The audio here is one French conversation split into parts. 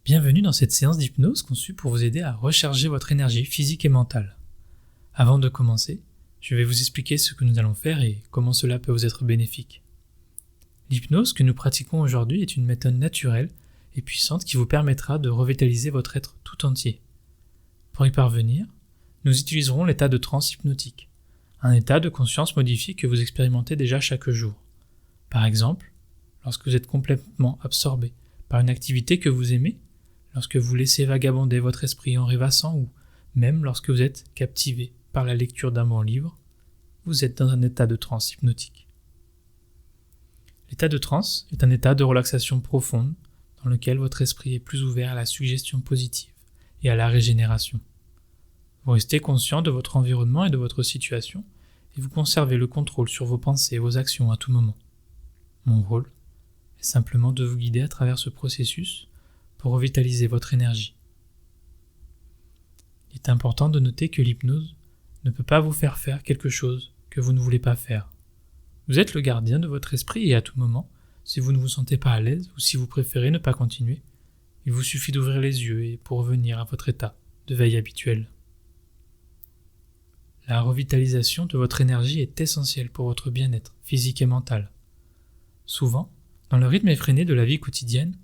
Bienvenue dans cette séance d'hypnose conçue pour vous aider à recharger votre énergie physique et mentale. Avant de commencer, je vais vous expliquer ce que nous allons faire et comment cela peut vous être bénéfique. L'hypnose que nous pratiquons aujourd'hui est une méthode naturelle et puissante qui vous permettra de revitaliser votre être tout entier. Pour y parvenir, nous utiliserons l'état de transe hypnotique, un état de conscience modifié que vous expérimentez déjà chaque jour. Par exemple, lorsque vous êtes complètement absorbé par une activité que vous aimez, lorsque vous laissez vagabonder votre esprit en rêvassant ou même lorsque vous êtes captivé par la lecture d'un bon livre, vous êtes dans un état de transe hypnotique. L'état de transe est un état de relaxation profonde dans lequel votre esprit est plus ouvert à la suggestion positive et à la régénération. Vous restez conscient de votre environnement et de votre situation et vous conservez le contrôle sur vos pensées et vos actions à tout moment. Mon rôle est simplement de vous guider à travers ce processus pour revitaliser votre énergie. Il est important de noter que l'hypnose ne peut pas vous faire faire quelque chose que vous ne voulez pas faire. Vous êtes le gardien de votre esprit et à tout moment, si vous ne vous sentez pas à l'aise ou si vous préférez ne pas continuer, il vous suffit d'ouvrir les yeux et pour revenir à votre état de veille habituel. La revitalisation de votre énergie est essentielle pour votre bien-être physique et mental. Souvent, dans le rythme effréné de la vie quotidienne,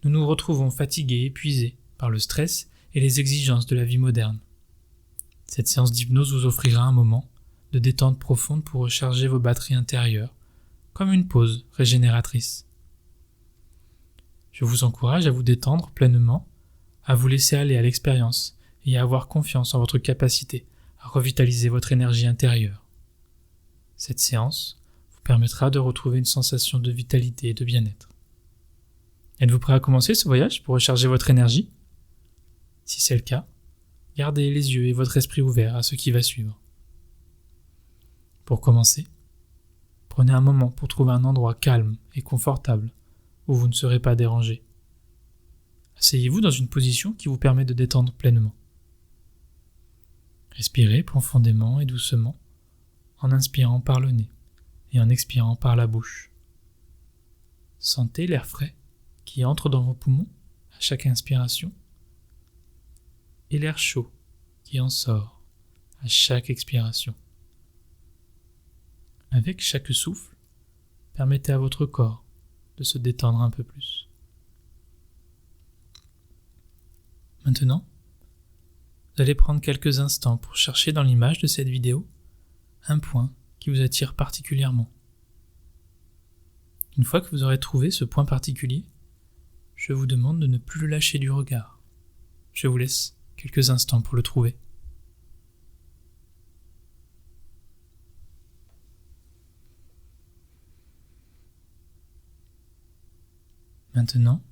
nous nous retrouvons fatigués et épuisés par le stress et les exigences de la vie moderne. Cette séance d'hypnose vous offrira un moment de détente profonde pour recharger vos batteries intérieures, comme une pause régénératrice. Je vous encourage à vous détendre pleinement, à vous laisser aller à l'expérience et à avoir confiance en votre capacité à revitaliser votre énergie intérieure. Cette séance vous permettra de retrouver une sensation de vitalité et de bien-être. Êtes-vous prêt à commencer ce voyage pour recharger votre énergie ? Si c'est le cas, gardez les yeux et votre esprit ouverts à ce qui va suivre. Pour commencer, prenez un moment pour trouver un endroit calme et confortable où vous ne serez pas dérangé. Asseyez-vous dans une position qui vous permet de détendre pleinement. Respirez profondément et doucement en inspirant par le nez et en expirant par la bouche. Sentez l'air frais qui entre dans vos poumons à chaque inspiration et l'air chaud qui en sort à chaque expiration. Avec chaque souffle, permettez à votre corps de se détendre un peu plus. Maintenant, vous allez prendre quelques instants pour chercher dans l'image de cette vidéo un point qui vous attire particulièrement. Une fois que vous aurez trouvé ce point particulier, je vous demande de ne plus le lâcher du regard. Je vous laisse quelques instants pour le trouver. Maintenant,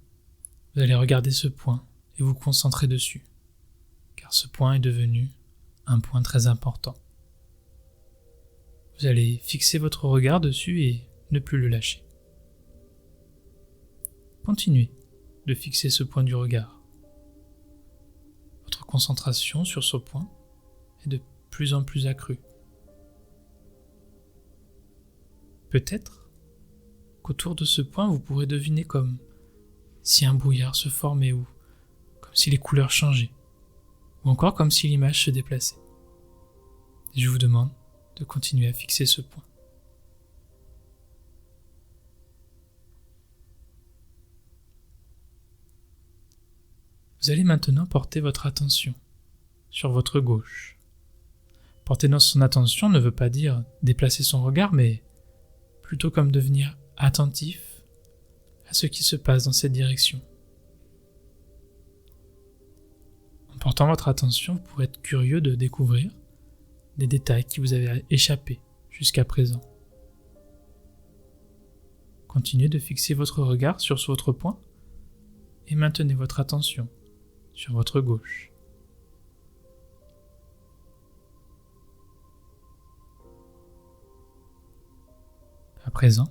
vous allez regarder ce point et vous concentrer dessus, car ce point est devenu un point très important. Vous allez fixer votre regard dessus et ne plus le lâcher. Continuez de fixer ce point du regard. Votre concentration sur ce point est de plus en plus accrue. Peut-être qu'autour de ce point vous pourrez deviner comme si un brouillard se formait ou comme si les couleurs changeaient ou encore comme si l'image se déplaçait. Et je vous demande de continuer à fixer ce point. Vous allez maintenant porter votre attention sur votre gauche. Porter son attention ne veut pas dire déplacer son regard, mais plutôt comme devenir attentif à ce qui se passe dans cette direction. En portant votre attention, vous pourrez être curieux de découvrir des détails qui vous avaient échappé jusqu'à présent. Continuez de fixer votre regard sur votre point et maintenez votre attention sur votre gauche. À présent,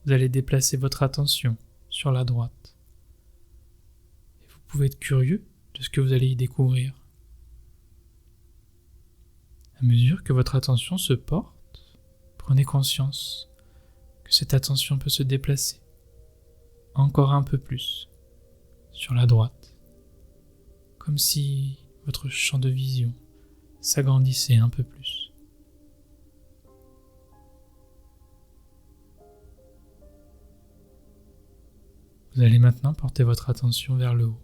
vous allez déplacer votre attention sur la droite. Et vous pouvez être curieux de ce que vous allez y découvrir. À mesure que votre attention se porte, prenez conscience que cette attention peut se déplacer encore un peu plus sur la droite, comme si votre champ de vision s'agrandissait un peu plus. Vous allez maintenant porter votre attention vers le haut.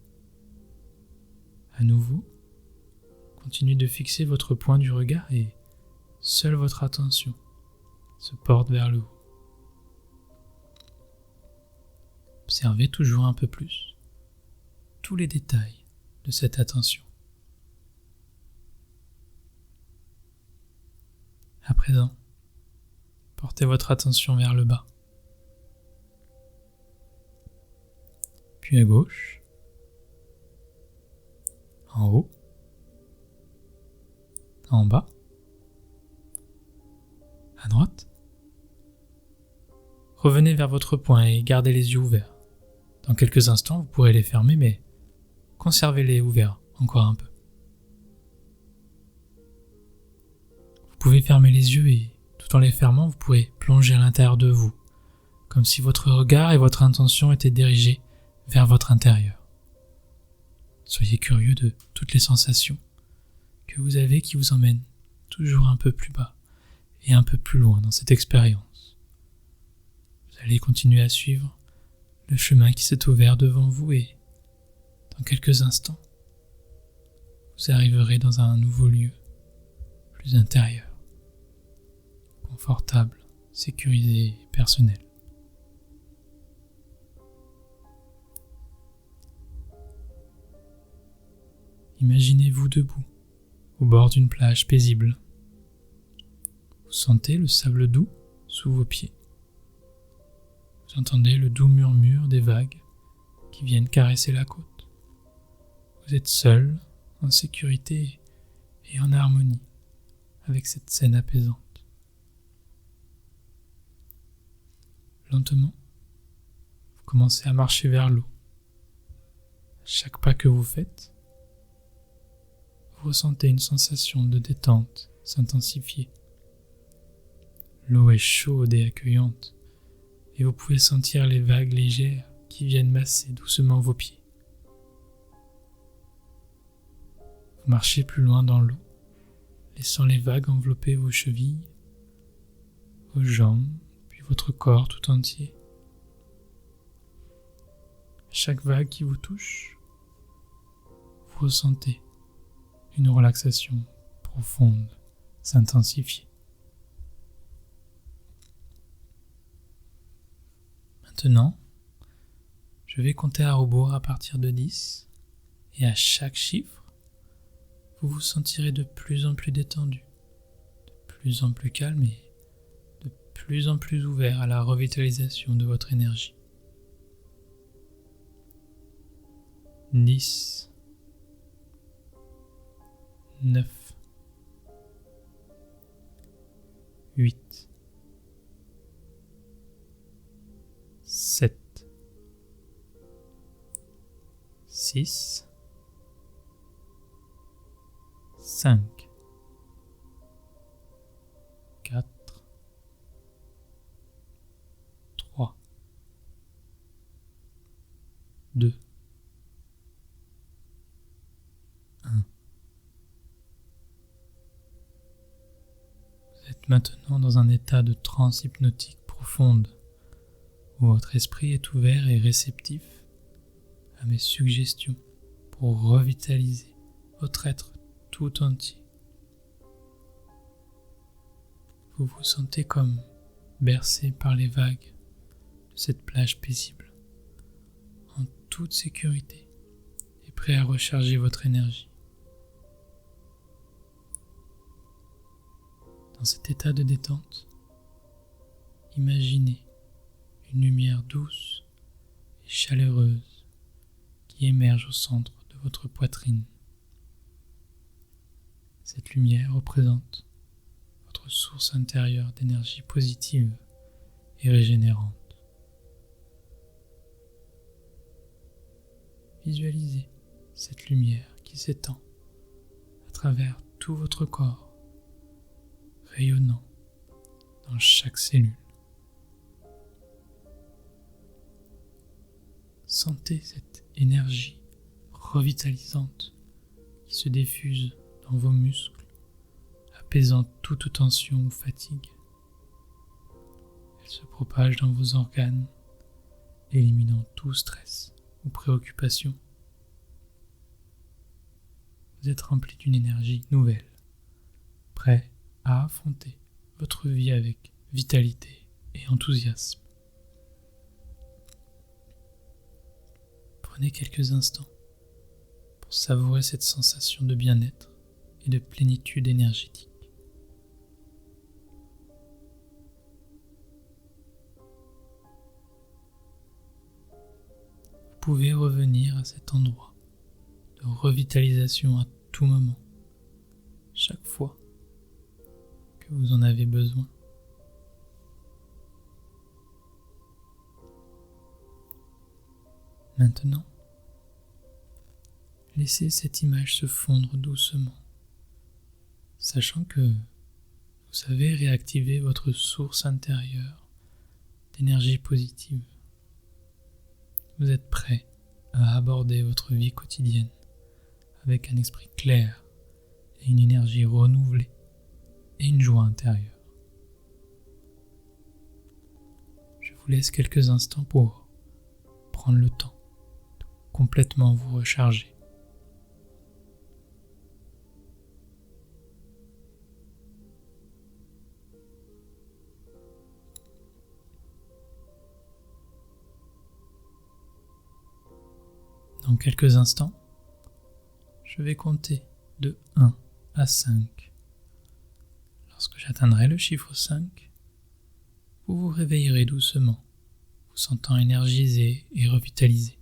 À nouveau, continuez de fixer votre point du regard et seule votre attention se porte vers le haut. Observez toujours un peu plus tous les détails de cette attention. À présent, portez votre attention vers le bas, puis à gauche, en haut, en bas, à droite. Revenez vers votre point et gardez les yeux ouverts. Dans quelques instants, vous pourrez les fermer, mais conservez-les ouverts encore un peu. Vous pouvez fermer les yeux et, tout en les fermant, vous pourrez plonger à l'intérieur de vous, comme si votre regard et votre intention étaient dirigés vers votre intérieur. Soyez curieux de toutes les sensations que vous avez qui vous emmènent toujours un peu plus bas et un peu plus loin dans cette expérience. Vous allez continuer à suivre le chemin qui s'est ouvert devant vous et, dans quelques instants, vous arriverez dans un nouveau lieu, plus intérieur, confortable, sécurisé et personnel. Imaginez-vous debout, au bord d'une plage paisible. Vous sentez le sable doux sous vos pieds. Vous entendez le doux murmure des vagues qui viennent caresser la côte. Vous êtes seul, en sécurité et en harmonie avec cette scène apaisante. Lentement, vous commencez à marcher vers l'eau. À chaque pas que vous faites, vous ressentez une sensation de détente s'intensifier. L'eau est chaude et accueillante, et vous pouvez sentir les vagues légères qui viennent masser doucement vos pieds. Vous marchez plus loin dans l'eau, laissant les vagues envelopper vos chevilles, vos jambes, puis votre corps tout entier. À chaque vague qui vous touche, vous ressentez une relaxation profonde s'intensifier. Maintenant, je vais compter à rebours à partir de 10 et à chaque chiffre, vous vous sentirez de plus en plus détendu, de plus en plus calme et de plus en plus ouvert à la revitalisation de votre énergie. 10, 9, 8, 7, 6, 5, 4, 3, 2, 1. Vous êtes maintenant dans un état de transe hypnotique profonde, où votre esprit est ouvert et réceptif à mes suggestions pour revitaliser votre être tout entier. Vous vous sentez comme bercé par les vagues de cette plage paisible, en toute sécurité et prêt à recharger votre énergie. Dans cet état de détente, imaginez une lumière douce et chaleureuse qui émerge au centre de votre poitrine. Cette lumière représente votre source intérieure d'énergie positive et régénérante. Visualisez cette lumière qui s'étend à travers tout votre corps, rayonnant dans chaque cellule. Sentez cette énergie revitalisante qui se diffuse dans vos muscles, apaisant toute tension ou fatigue. Elle se propage dans vos organes, éliminant tout stress ou préoccupation. Vous êtes rempli d'une énergie nouvelle, prêt à affronter votre vie avec vitalité et enthousiasme. Prenez quelques instants pour savourer cette sensation de bien-être et de plénitude énergétique. Vous pouvez revenir à cet endroit de revitalisation à tout moment, chaque fois que vous en avez besoin. Maintenant, laissez cette image se fondre doucement, sachant que vous savez réactiver votre source intérieure d'énergie positive. Vous êtes prêt à aborder votre vie quotidienne avec un esprit clair et une énergie renouvelée et une joie intérieure. Je vous laisse quelques instants pour prendre le temps de complètement vous recharger. Dans quelques instants, je vais compter de 1 à 5. Lorsque j'atteindrai le chiffre 5, vous vous réveillerez doucement, vous sentant énergisé et revitalisé.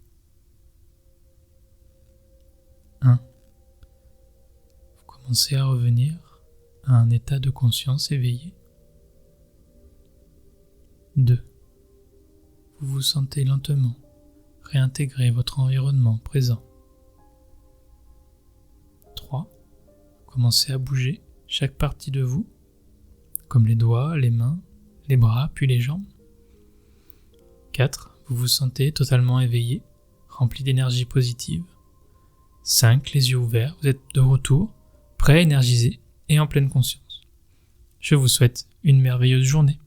1. Vous commencez à revenir à un état de conscience éveillé. 2. Vous vous sentez lentement réintégrer votre environnement présent. 3. Vous commencez à bouger chaque partie de vous, comme les doigts, les mains, les bras, puis les jambes. 4. Vous vous sentez totalement éveillé, rempli d'énergie positive. 5. Les yeux ouverts, vous êtes de retour, prêt, énergisé et en pleine conscience. Je vous souhaite une merveilleuse journée.